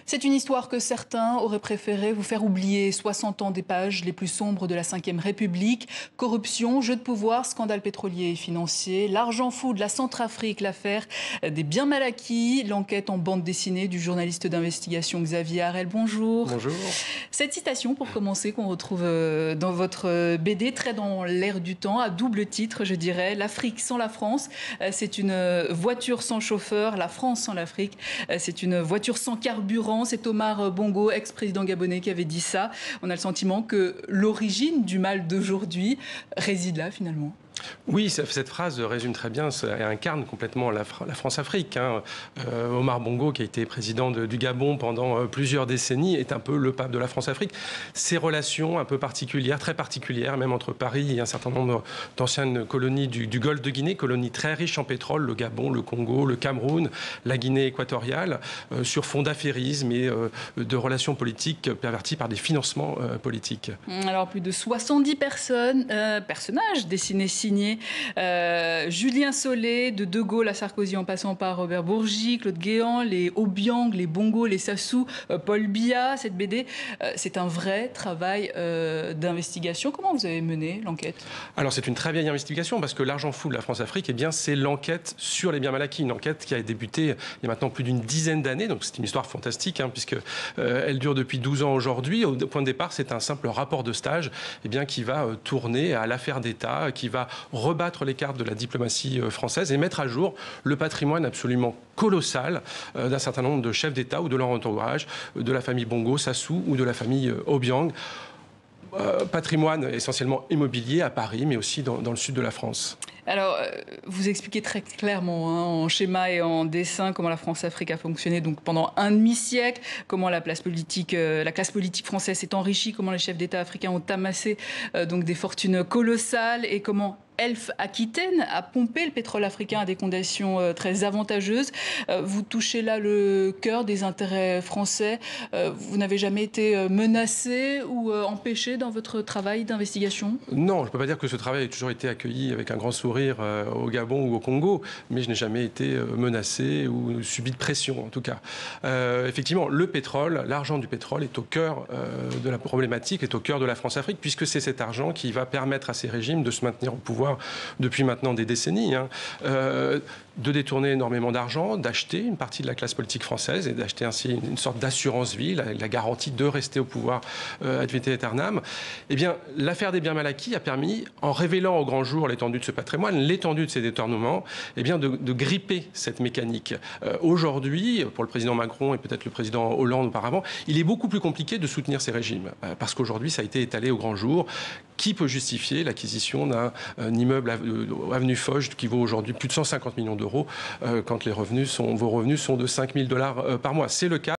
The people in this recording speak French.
C'est une histoire que certains auraient préféré vous faire oublier. 60 ans des pages les plus sombres de la Ve République. Corruption, jeu de pouvoir, scandale pétrolier et financier, l'argent fou de la Centrafrique, l'affaire des biens mal acquis, l'enquête en bande dessinée du journaliste d'investigation Xavier Harel. Bonjour. Bonjour. Cette citation, pour commencer, qu'on retrouve dans votre BD, très dans l'air du temps, à double titre, je dirais. L'Afrique sans la France, c'est une voiture sans chauffeur. La France sans l'Afrique, c'est une voiture sans carburant. C'est Omar Bongo, ex-président gabonais, qui avait dit ça. On a le sentiment que l'origine du mal d'aujourd'hui réside là, finalement. Oui, cette phrase résume très bien et incarne complètement la France-Afrique. Omar Bongo, qui a été président du Gabon pendant plusieurs décennies, est un peu le pape de la France-Afrique. Ces relations un peu particulières, très particulières, même entre Paris et un certain nombre d'anciennes colonies du Golfe de Guinée, colonies très riches en pétrole, le Gabon, le Congo, le Cameroun, la Guinée équatoriale, sur fond d'affairisme et de relations politiques perverties par des financements politiques. Alors, plus de 70 personnages dessinés, signés. Julien Solé, de Gaulle à Sarkozy en passant par Robert Bourgi, Claude Guéant, les Obiang, les Bongo, les Sassou, Paul Biya. Cette BD, c'est un vrai travail d'investigation. Comment vous avez mené l'enquête? Alors c'est une très vieille investigation parce que l'argent fou de la France-Afrique, eh bien, c'est l'enquête sur les biens mal acquis. Une enquête qui a débuté il y a maintenant plus d'une dizaine d'années. Donc c'est une histoire fantastique puisque elle dure depuis 12 ans aujourd'hui. Au point de départ, c'est un simple rapport de stage qui va tourner à l'affaire d'État, qui va rebattre les cartes de la diplomatie française et mettre à jour le patrimoine absolument colossal d'un certain nombre de chefs d'État ou de leur entourage, de la famille Bongo, Sassou ou de la famille Obiang. Patrimoine essentiellement immobilier à Paris, mais aussi dans le sud de la France. Alors, vous expliquez très clairement, en schéma et en dessin, comment la France-Afrique a fonctionné donc, pendant un demi-siècle, comment la classe politique française s'est enrichie, comment les chefs d'État africains ont amassé donc des fortunes colossales et comment Elf Aquitaine a pompé le pétrole africain à des conditions très avantageuses. Vous touchez là le cœur des intérêts français. Vous n'avez jamais été menacé ou empêché dans votre travail d'investigation? Non, je ne peux pas dire que ce travail ait toujours été accueilli avec un grand sourire au Gabon ou au Congo, mais je n'ai jamais été menacé ou subi de pression en tout cas. Effectivement, le pétrole, l'argent du pétrole est au cœur de la problématique, est au cœur de la France-Afrique, puisque c'est cet argent qui va permettre à ces régimes de se maintenir au pouvoir depuis maintenant des décennies, de détourner énormément d'argent, d'acheter une partie de la classe politique française et d'acheter ainsi une sorte d'assurance vie, la garantie de rester au pouvoir ad vitam aeternam. Eh bien, l'affaire des biens mal acquis a permis, en révélant au grand jour l'étendue de ce patrimoine, l'étendue de ces détournements, de gripper cette mécanique. Aujourd'hui, pour le président Macron et peut-être le président Hollande auparavant, il est beaucoup plus compliqué de soutenir ces régimes, parce qu'aujourd'hui, ça a été étalé au grand jour. Qui peut justifier l'acquisition d'un immeuble avenue Foch qui vaut aujourd'hui plus de 150 millions d'euros quand vos revenus sont de 5 000 $ par mois? C'est le cas.